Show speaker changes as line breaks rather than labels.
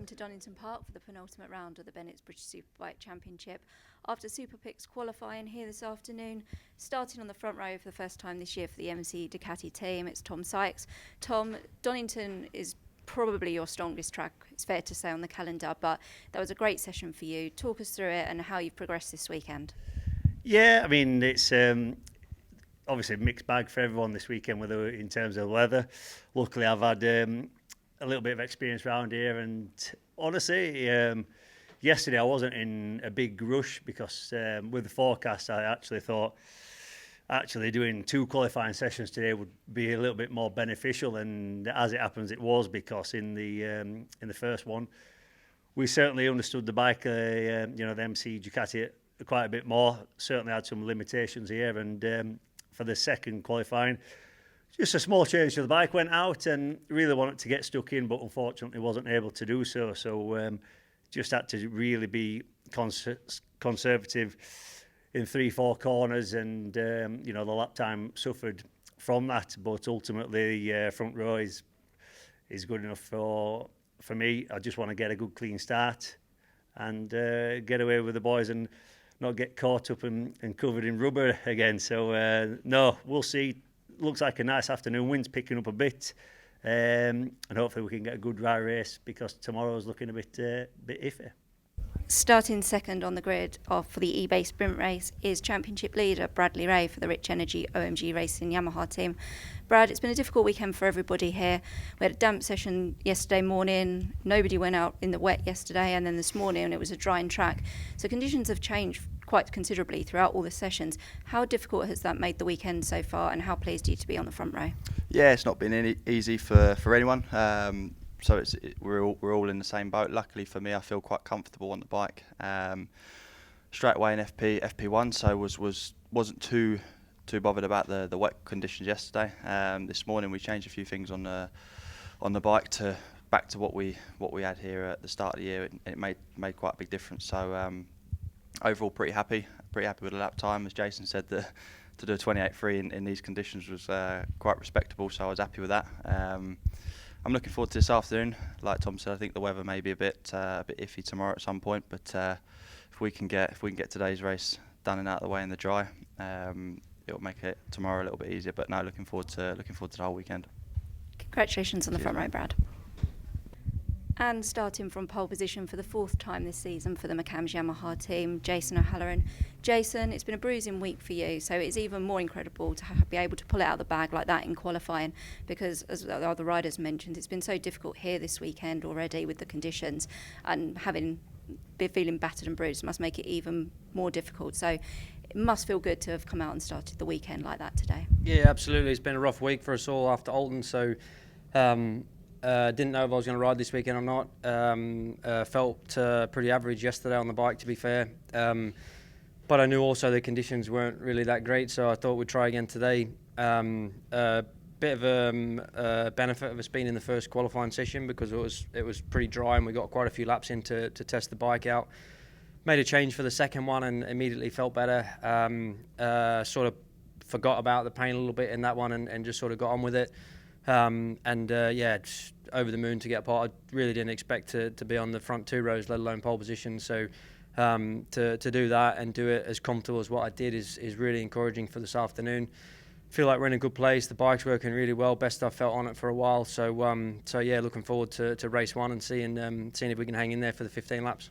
to Donington Park for the penultimate round of the Bennetts Superbike Championship. After SUPERPICKS Qualifying here this afternoon, starting on the front row for the first time this year for the MC Ducati team, it's Tom Sykes. Tom, Donington is probably your strongest track, it's fair to say, on the calendar, but that was a great session for you. Talk us through it and how you've progressed this weekend.
Yeah, I mean, it's obviously a mixed bag for everyone this weekend in terms of weather. Luckily, I've had a little bit of experience around here, and honestly, yesterday I wasn't in a big rush because with the forecast, I actually thought doing 2 qualifying sessions today would be a little bit more beneficial, and as it happens, it was, because in the first one, we certainly understood the bike, the MC Ducati quite a bit more. Certainly had some limitations here, and for the second qualifying, just a small change to the bike, went out and really wanted to get stuck in, but unfortunately wasn't able to do so. So just had to really be conservative in 3-4 corners, and the lap time suffered from that. But ultimately, front row is good enough for me. I just want to get a good clean start and get away with the boys and not get caught up and covered in rubber again. So no, we'll see. Looks like a nice afternoon. Wind's picking up a bit, and hopefully we can get a good dry race, because tomorrow's looking a bit iffy.
Starting second on the grid for the eBay sprint race is championship leader Bradley Ray for the Rich Energy OMG Racing Yamaha team. Brad, it's been a difficult weekend for everybody here. We had a damp session yesterday morning. Nobody went out in the wet yesterday, and then this morning it was a drying track. So conditions have changed quite considerably throughout all the sessions. How difficult has that made the weekend so far, and how pleased are you to be on the front row?
Yeah, it's not been easy for anyone. So we're all in the same boat. Luckily for me, I feel quite comfortable on the bike. Straight away in FP1, so wasn't too bothered about the wet conditions yesterday. This morning we changed a few things on the bike back to what we had here at the start of the year, and it made quite a big difference. So overall, pretty happy with the lap time. As Jason said, to do a 28.3 in these conditions was quite respectable, so I was happy with that. I'm looking forward to this afternoon. Like Tom said, I think the weather may be a bit iffy tomorrow at some point, but if we can get today's race done and out of the way in the dry, it'll make it tomorrow a little bit easier. But no, looking forward to the whole weekend.
Congratulations on the front row, Brad. And starting from pole position for the 4th time this season for the McCams Yamaha team, Jason O'Halloran. Jason, it's been a bruising week for you, so it's even more incredible to be able to pull it out of the bag like that in qualifying, because as the other riders mentioned, it's been so difficult here this weekend already with the conditions, and feeling battered and bruised must make it even more difficult. So it must feel good to have come out and started the weekend like that today.
Yeah, absolutely. It's been a rough week for us all after Alton, so didn't know if I was going to ride this weekend or not. Felt pretty average yesterday on the bike, to be fair. But I knew also the conditions weren't really that great, so I thought we'd try again today. Bit of a benefit of us being in the first qualifying session, because it was pretty dry and we got quite a few laps in to test the bike out. Made a change for the second one and immediately felt better. Sort of forgot about the pain a little bit in that one and just sort of got on with it. Just over the moon to get apart. I really didn't expect to be on the front 2 rows, let alone pole position. So to do that and do it as comfortable as what I did is really encouraging for this afternoon. Feel like we're in a good place. The bike's working really well. Best I've felt on it for a while. So yeah, looking forward to race 1 and seeing if we can hang in there for the 15 laps.